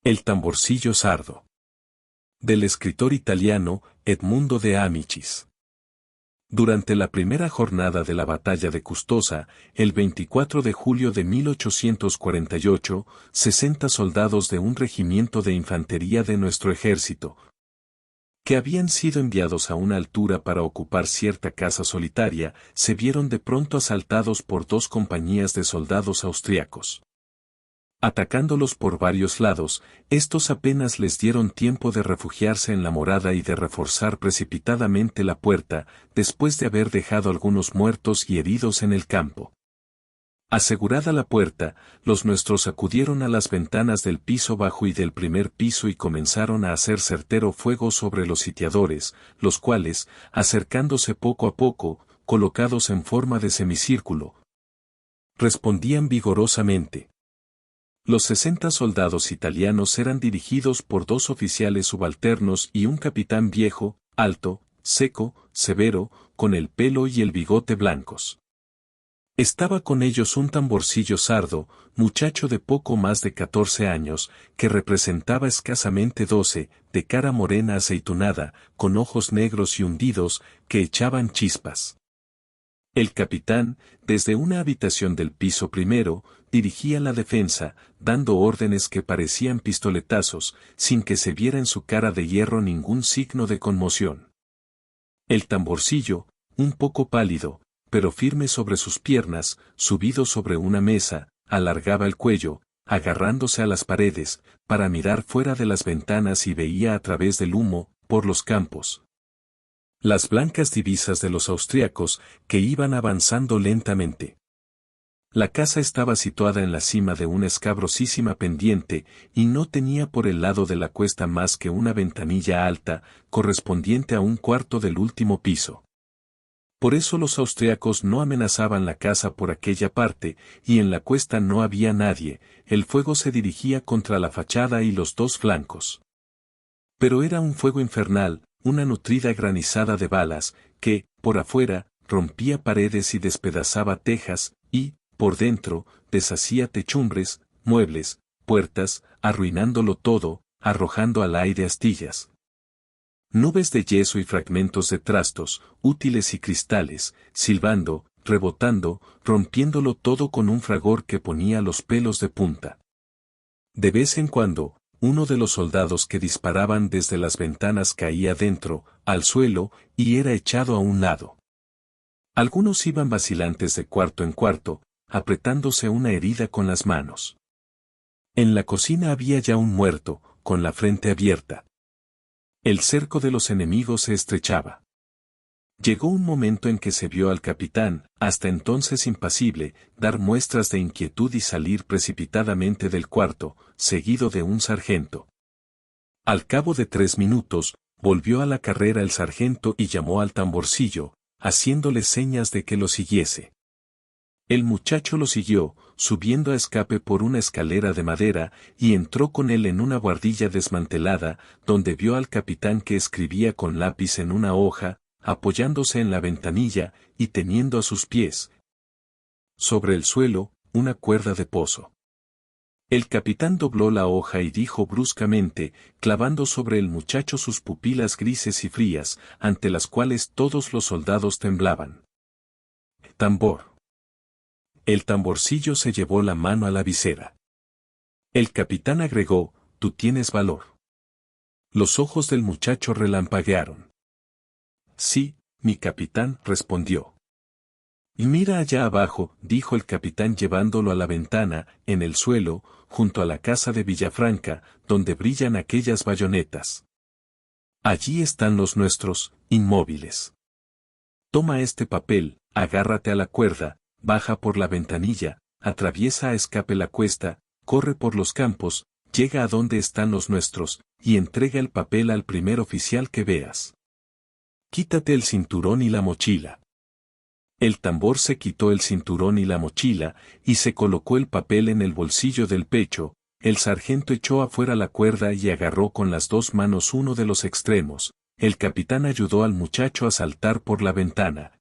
El tamborcillo sardo. Del escritor italiano Edmundo de Amicis. Durante la primera jornada de la batalla de Custoza, el 24 de julio de 1848, 60 soldados de un regimiento de infantería de nuestro ejército, que habían sido enviados a una altura para ocupar cierta casa solitaria, se vieron de pronto asaltados por dos compañías de soldados austriacos. Atacándolos por varios lados, estos apenas les dieron tiempo de refugiarse en la morada y de reforzar precipitadamente la puerta, después de haber dejado algunos muertos y heridos en el campo. Asegurada la puerta, los nuestros acudieron a las ventanas del piso bajo y del primer piso y comenzaron a hacer certero fuego sobre los sitiadores, los cuales, acercándose poco a poco, colocados en forma de semicírculo, respondían vigorosamente. Los 60 soldados italianos eran dirigidos por dos oficiales subalternos y un capitán viejo, alto, seco, severo, con el pelo y el bigote blancos. Estaba con ellos un tamborcillo sardo, muchacho de poco más de 14 años, que representaba escasamente 12, de cara morena aceitunada, con ojos negros y hundidos, que echaban chispas. El capitán, desde una habitación del piso primero, dirigía la defensa, dando órdenes que parecían pistoletazos, sin que se viera en su cara de hierro ningún signo de conmoción. El tamborcillo, un poco pálido, pero firme sobre sus piernas, subido sobre una mesa, alargaba el cuello, agarrándose a las paredes, para mirar fuera de las ventanas y veía a través del humo, por los campos, las blancas divisas de los austriacos, que iban avanzando lentamente. La casa estaba situada en la cima de una escabrosísima pendiente, y no tenía por el lado de la cuesta más que una ventanilla alta, correspondiente a un cuarto del último piso. Por eso los austriacos no amenazaban la casa por aquella parte, y en la cuesta no había nadie, el fuego se dirigía contra la fachada y los dos flancos. Pero era un fuego infernal, una nutrida granizada de balas, que, por afuera, rompía paredes y despedazaba tejas, y, por dentro, deshacía techumbres, muebles, puertas, arruinándolo todo, arrojando al aire astillas, nubes de yeso y fragmentos de trastos, útiles y cristales, silbando, rebotando, rompiéndolo todo con un fragor que ponía los pelos de punta. De vez en cuando, uno de los soldados que disparaban desde las ventanas caía dentro, al suelo, y era echado a un lado. Algunos iban vacilantes de cuarto en cuarto, apretándose una herida con las manos. En la cocina había ya un muerto, con la frente abierta. El cerco de los enemigos se estrechaba. Llegó un momento en que se vio al capitán, hasta entonces impasible, dar muestras de inquietud y salir precipitadamente del cuarto, seguido de un sargento. Al cabo de 3 minutos, volvió a la carrera el sargento y llamó al tamborcillo, haciéndole señas de que lo siguiese. El muchacho lo siguió, subiendo a escape por una escalera de madera, y entró con él en una buhardilla desmantelada, donde vio al capitán que escribía con lápiz en una hoja, apoyándose en la ventanilla, y teniendo a sus pies, sobre el suelo, una cuerda de pozo. El capitán dobló la hoja y dijo bruscamente, clavando sobre el muchacho sus pupilas grises y frías, ante las cuales todos los soldados temblaban: «Tambor». El tamborcillo se llevó la mano a la visera. El capitán agregó: «Tú tienes valor». Los ojos del muchacho relampaguearon. «Sí, mi capitán», respondió. «Y mira allá abajo», dijo el capitán llevándolo a la ventana, en el suelo, junto a la casa de Villafranca, donde brillan aquellas bayonetas. Allí están los nuestros, inmóviles. Toma este papel, agárrate a la cuerda, baja por la ventanilla, atraviesa a escape la cuesta, corre por los campos, llega a donde están los nuestros, y entrega el papel al primer oficial que veas. Quítate el cinturón y la mochila. El tambor se quitó el cinturón y la mochila, y se colocó el papel en el bolsillo del pecho. El sargento echó afuera la cuerda y agarró con las 2 manos uno de los extremos. El capitán ayudó al muchacho a saltar por la ventana,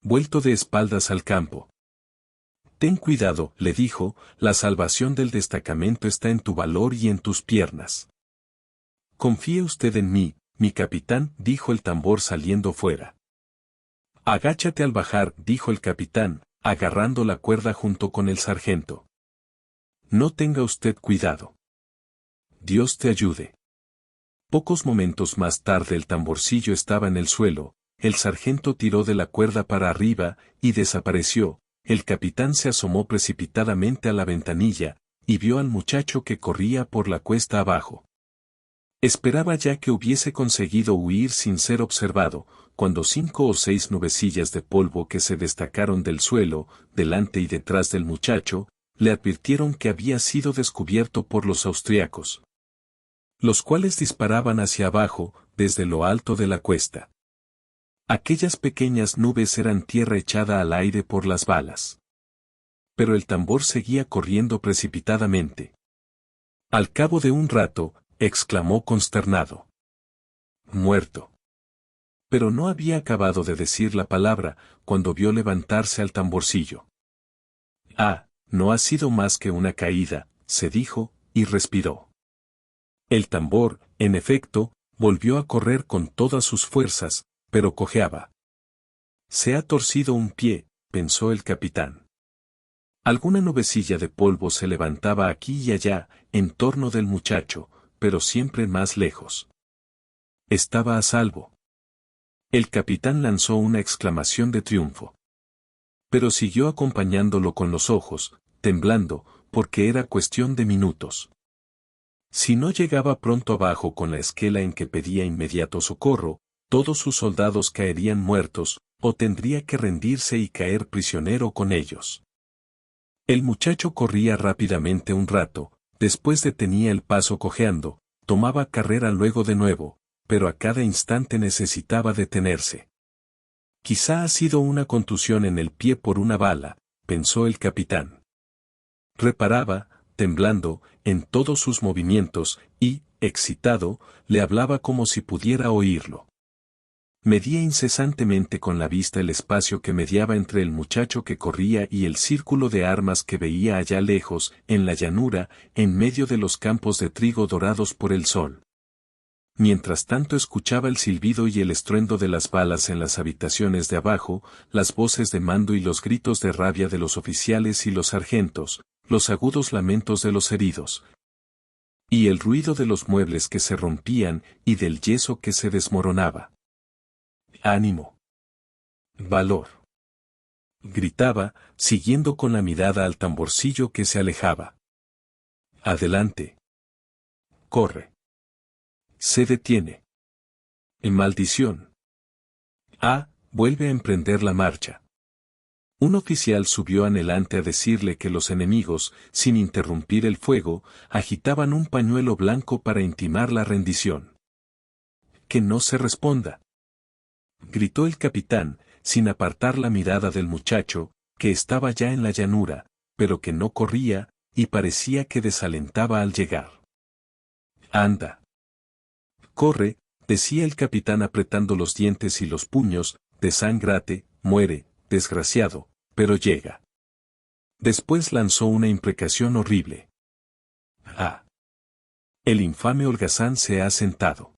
vuelto de espaldas al campo. Ten cuidado, le dijo, la salvación del destacamento está en tu valor y en tus piernas. Confíe usted en mí, mi capitán, dijo el tambor saliendo fuera. Agáchate al bajar, dijo el capitán, agarrando la cuerda junto con el sargento. No tenga usted cuidado. Dios te ayude. Pocos momentos más tarde el tamborcillo estaba en el suelo, el sargento tiró de la cuerda para arriba, y desapareció, el capitán se asomó precipitadamente a la ventanilla, y vio al muchacho que corría por la cuesta abajo. Esperaba ya que hubiese conseguido huir sin ser observado, cuando 5 o 6 nubecillas de polvo que se destacaron del suelo, delante y detrás del muchacho, le advirtieron que había sido descubierto por los austriacos, los cuales disparaban hacia abajo, desde lo alto de la cuesta. Aquellas pequeñas nubes eran tierra echada al aire por las balas. Pero el tambor seguía corriendo precipitadamente. Al cabo de un rato, exclamó consternado. Muerto. Pero no había acabado de decir la palabra, cuando vio levantarse al tamborcillo. Ah, no ha sido más que una caída, se dijo, y respiró. El tambor, en efecto, volvió a correr con todas sus fuerzas, pero cojeaba. Se ha torcido un pie, pensó el capitán. Alguna nubecilla de polvo se levantaba aquí y allá, en torno del muchacho, pero siempre más lejos. Estaba a salvo. El capitán lanzó una exclamación de triunfo. Pero siguió acompañándolo con los ojos, temblando, porque era cuestión de minutos. Si no llegaba pronto abajo con la esquela en que pedía inmediato socorro, todos sus soldados caerían muertos, o tendría que rendirse y caer prisionero con ellos. El muchacho corría rápidamente un rato, después detenía el paso cojeando, tomaba carrera luego de nuevo, pero a cada instante necesitaba detenerse. Quizá ha sido una contusión en el pie por una bala, pensó el capitán. Reparaba, temblando, en todos sus movimientos, y, excitado, le hablaba como si pudiera oírlo. Medía incesantemente con la vista el espacio que mediaba entre el muchacho que corría y el círculo de armas que veía allá lejos, en la llanura, en medio de los campos de trigo dorados por el sol. Mientras tanto escuchaba el silbido y el estruendo de las balas en las habitaciones de abajo, las voces de mando y los gritos de rabia de los oficiales y los sargentos, los agudos lamentos de los heridos, y el ruido de los muebles que se rompían y del yeso que se desmoronaba. ¡Ánimo! ¡Valor! Gritaba, siguiendo con la mirada al tamborcillo que se alejaba. ¡Adelante! ¡Corre! Se detiene. ¡Maldición! ¡Ah! Vuelve a emprender la marcha. Un oficial subió anhelante a decirle que los enemigos, sin interrumpir el fuego, agitaban un pañuelo blanco para intimar la rendición. ¡Que no se responda! Gritó el capitán, sin apartar la mirada del muchacho, que estaba ya en la llanura, pero que no corría, y parecía que desalentaba al llegar. ¡Anda! Corre, decía el capitán apretando los dientes y los puños, desángrate, muere, desgraciado, pero llega. Después lanzó una imprecación horrible. ¡Ah! El infame holgazán se ha sentado.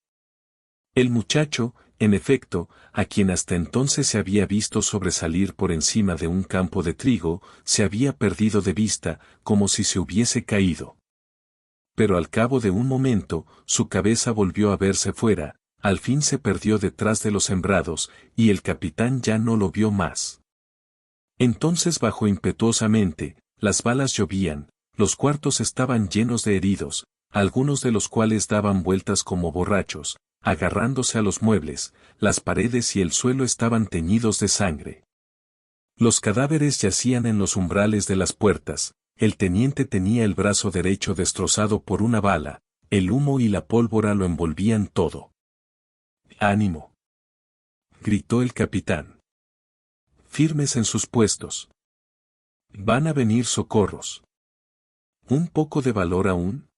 El muchacho, en efecto, a quien hasta entonces se había visto sobresalir por encima de un campo de trigo, se había perdido de vista, como si se hubiese caído. Pero al cabo de un momento, su cabeza volvió a verse fuera, al fin se perdió detrás de los sembrados, y el capitán ya no lo vio más. Entonces bajó impetuosamente, las balas llovían, los cuartos estaban llenos de heridos, algunos de los cuales daban vueltas como borrachos, agarrándose a los muebles, las paredes y el suelo estaban teñidos de sangre. Los cadáveres yacían en los umbrales de las puertas, el teniente tenía el brazo derecho destrozado por una bala, el humo y la pólvora lo envolvían todo. ¡Ánimo! Gritó el capitán. Firmes en sus puestos. Van a venir socorros. ¿Un poco de valor aún?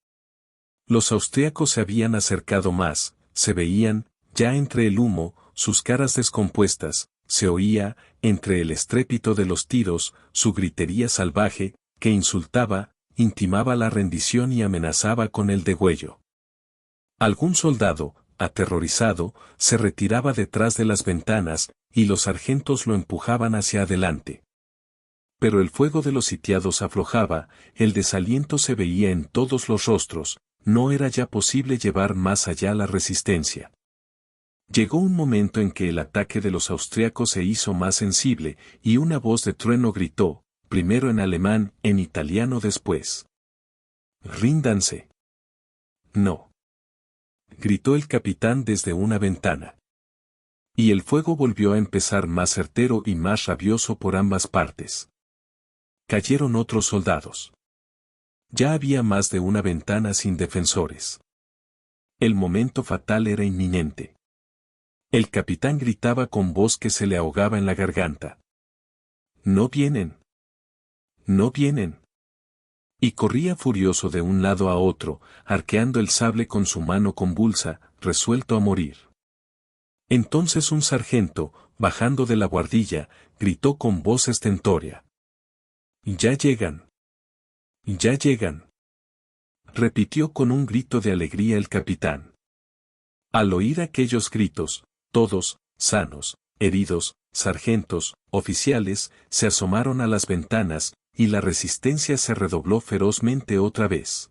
Los austríacos se habían acercado más, se veían, ya entre el humo, sus caras descompuestas, se oía, entre el estrépito de los tiros, su gritería salvaje, que insultaba, intimaba la rendición y amenazaba con el degüello. Algún soldado, aterrorizado, se retiraba detrás de las ventanas, y los sargentos lo empujaban hacia adelante. Pero el fuego de los sitiados aflojaba, el desaliento se veía en todos los rostros, no era ya posible llevar más allá la resistencia. Llegó un momento en que el ataque de los austriacos se hizo más sensible, y una voz de trueno gritó, primero en alemán, en italiano después. «¡Ríndanse!». «No», gritó el capitán desde una ventana. Y el fuego volvió a empezar más certero y más rabioso por ambas partes. Cayeron otros soldados. Ya había más de una ventana sin defensores. El momento fatal era inminente. El capitán gritaba con voz que se le ahogaba en la garganta. «¡No vienen! ¡No vienen!». Y corría furioso de un lado a otro, arqueando el sable con su mano convulsa, resuelto a morir. Entonces un sargento, bajando de la buhardilla, gritó con voz estentórea. «¡Ya llegan! ¡Ya llegan!». Repitió con un grito de alegría el capitán. Al oír aquellos gritos, todos, sanos, heridos, sargentos, oficiales, se asomaron a las ventanas, y la resistencia se redobló ferozmente otra vez.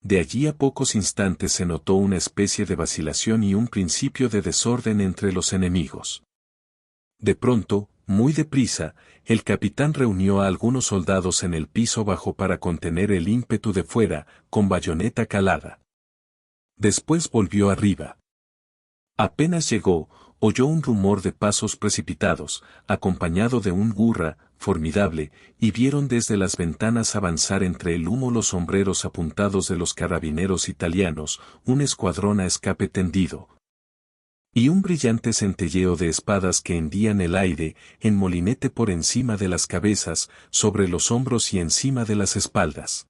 De allí a pocos instantes se notó una especie de vacilación y un principio de desorden entre los enemigos. De pronto, muy deprisa, el capitán reunió a algunos soldados en el piso bajo para contener el ímpetu de fuera, con bayoneta calada. Después volvió arriba. Apenas llegó, oyó un rumor de pasos precipitados, acompañado de un gurra, formidable, y vieron desde las ventanas avanzar entre el humo los sombreros apuntados de los carabineros italianos, un escuadrón a escape tendido. Y un brillante centelleo de espadas que hendían el aire, en molinete por encima de las cabezas, sobre los hombros y encima de las espaldas.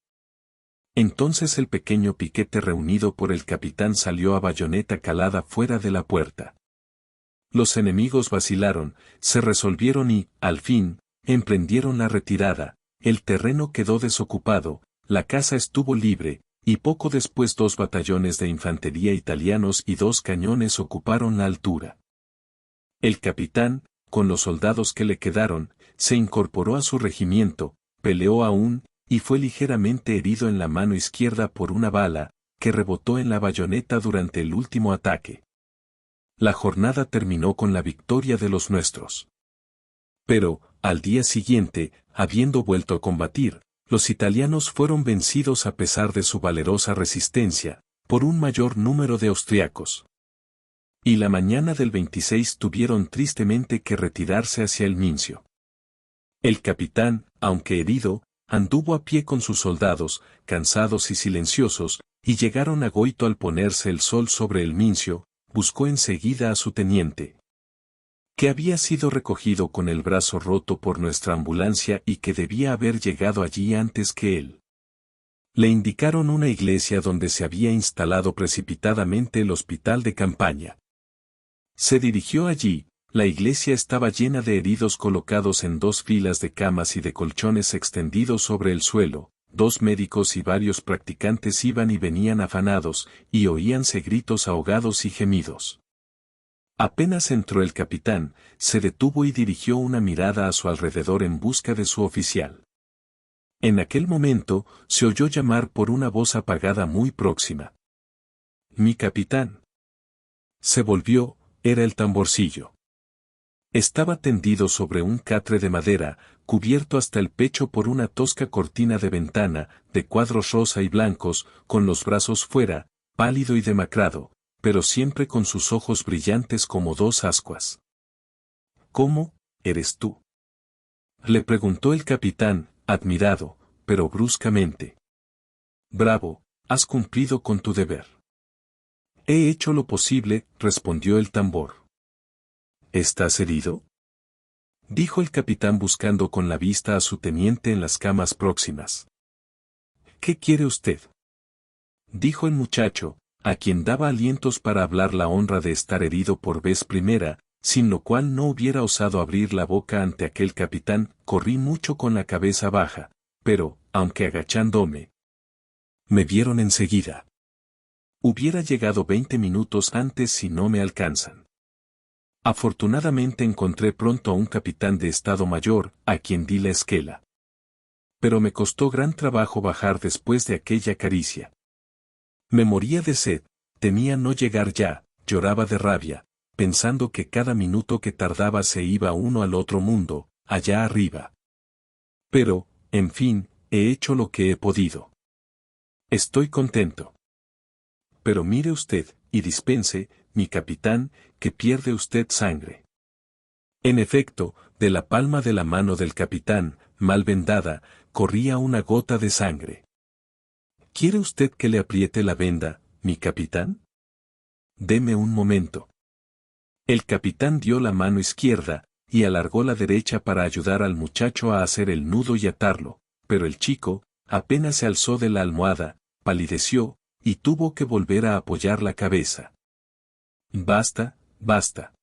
Entonces el pequeño piquete reunido por el capitán salió a bayoneta calada fuera de la puerta. Los enemigos vacilaron, se resolvieron y, al fin, emprendieron la retirada, el terreno quedó desocupado, la casa estuvo libre, y poco después 2 batallones de infantería italianos y 2 cañones ocuparon la altura. El capitán, con los soldados que le quedaron, se incorporó a su regimiento, peleó aún, y fue ligeramente herido en la mano izquierda por una bala, que rebotó en la bayoneta durante el último ataque. La jornada terminó con la victoria de los nuestros. Pero, al día siguiente, habiendo vuelto a combatir, los italianos fueron vencidos a pesar de su valerosa resistencia, por un mayor número de austriacos. Y la mañana del 26 tuvieron tristemente que retirarse hacia el Mincio. El capitán, aunque herido, anduvo a pie con sus soldados, cansados y silenciosos, y llegaron a Goito al ponerse el sol sobre el Mincio, buscó enseguida a su teniente, que había sido recogido con el brazo roto por nuestra ambulancia y que debía haber llegado allí antes que él. Le indicaron una iglesia donde se había instalado precipitadamente el hospital de campaña. Se dirigió allí. La iglesia estaba llena de heridos colocados en 2 filas de camas y de colchones extendidos sobre el suelo. 2 médicos y varios practicantes iban y venían afanados, y oíanse gritos ahogados y gemidos. Apenas entró el capitán, se detuvo y dirigió una mirada a su alrededor en busca de su oficial. En aquel momento, se oyó llamar por una voz apagada muy próxima. «Mi capitán». Se volvió, era el tamborcillo. Estaba tendido sobre un catre de madera, cubierto hasta el pecho por una tosca cortina de ventana, de cuadros rosa y blancos, con los brazos fuera, pálido y demacrado, pero siempre con sus ojos brillantes como 2 ascuas. «¿Cómo, eres tú?», le preguntó el capitán, admirado, pero bruscamente. «Bravo, has cumplido con tu deber». «He hecho lo posible», respondió el tambor. «¿Estás herido?», dijo el capitán buscando con la vista a su teniente en las camas próximas. «¿Qué quiere usted?», dijo el muchacho, a quien daba alientos para hablar la honra de estar herido por vez primera, sin lo cual no hubiera osado abrir la boca ante aquel capitán. Corrí mucho con la cabeza baja, pero, aunque agachándome, me vieron enseguida. Hubiera llegado 20 minutos antes si no me alcanzan. Afortunadamente encontré pronto a un capitán de Estado Mayor, a quien di la esquela. Pero me costó gran trabajo bajar después de aquella caricia. Me moría de sed, temía no llegar ya, lloraba de rabia, pensando que cada minuto que tardaba se iba uno al otro mundo, allá arriba. Pero, en fin, he hecho lo que he podido. Estoy contento. Pero mire usted, y dispense, mi capitán, que pierde usted sangre. En efecto, de la palma de la mano del capitán, mal vendada, corría una gota de sangre. ¿Quiere usted que le apriete la venda, mi capitán? Deme un momento. El capitán dio la mano izquierda, y alargó la derecha para ayudar al muchacho a hacer el nudo y atarlo, pero el chico, apenas se alzó de la almohada, palideció, y tuvo que volver a apoyar la cabeza. Basta, basta,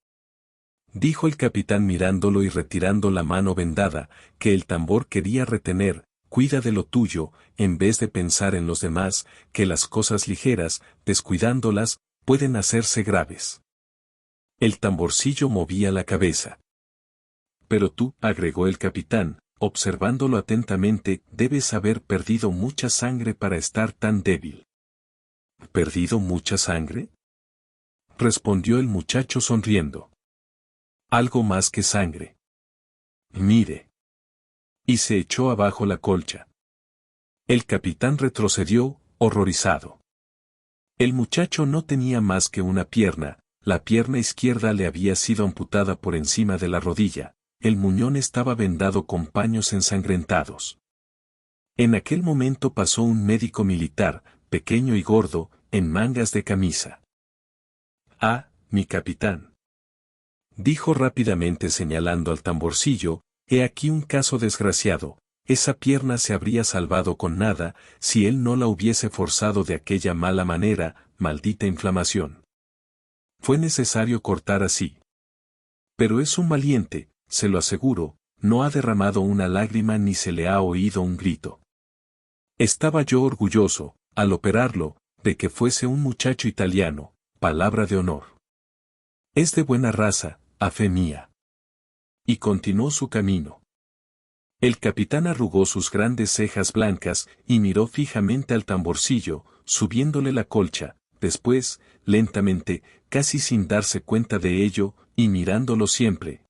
dijo el capitán mirándolo y retirando la mano vendada, que el tambor quería retener. Cuida de lo tuyo, en vez de pensar en los demás, que las cosas ligeras, descuidándolas, pueden hacerse graves. El tamborcillo movía la cabeza. Pero tú, agregó el capitán, observándolo atentamente, debes haber perdido mucha sangre para estar tan débil. ¿Perdido mucha sangre? Respondió el muchacho sonriendo. Algo más que sangre. Mire. Y se echó abajo la colcha. El capitán retrocedió, horrorizado. El muchacho no tenía más que una pierna, la pierna izquierda le había sido amputada por encima de la rodilla, el muñón estaba vendado con paños ensangrentados. En aquel momento pasó un médico militar, pequeño y gordo, en mangas de camisa. Ah, mi capitán, dijo rápidamente señalando al tamborcillo, he aquí un caso desgraciado, esa pierna se habría salvado con nada, si él no la hubiese forzado de aquella mala manera, maldita inflamación. Fue necesario cortar así. Pero es un valiente, se lo aseguro, no ha derramado una lágrima ni se le ha oído un grito. Estaba yo orgulloso, al operarlo, de que fuese un muchacho italiano, palabra de honor. Es de buena raza, a fe mía. Y continuó su camino. El capitán arrugó sus grandes cejas blancas y miró fijamente al tamborcillo, subiéndole la colcha, después, lentamente, casi sin darse cuenta de ello, y mirándolo siempre.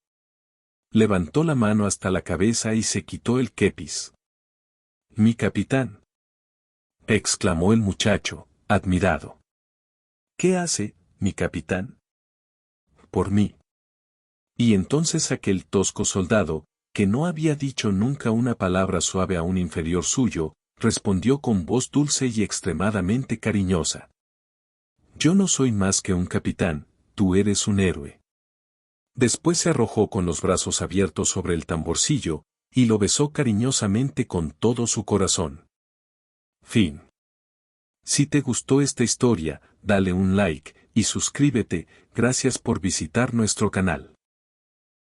Levantó la mano hasta la cabeza y se quitó el kepis. «Mi capitán», exclamó el muchacho, admirado. «¿Qué hace, mi capitán?» «Por mí». Y entonces aquel tosco soldado, que no había dicho nunca una palabra suave a un inferior suyo, respondió con voz dulce y extremadamente cariñosa. «Yo no soy más que un capitán, tú eres un héroe». Después se arrojó con los brazos abiertos sobre el tamborcillo, y lo besó cariñosamente con todo su corazón. Fin. Si te gustó esta historia, dale un like, y suscríbete, gracias por visitar nuestro canal.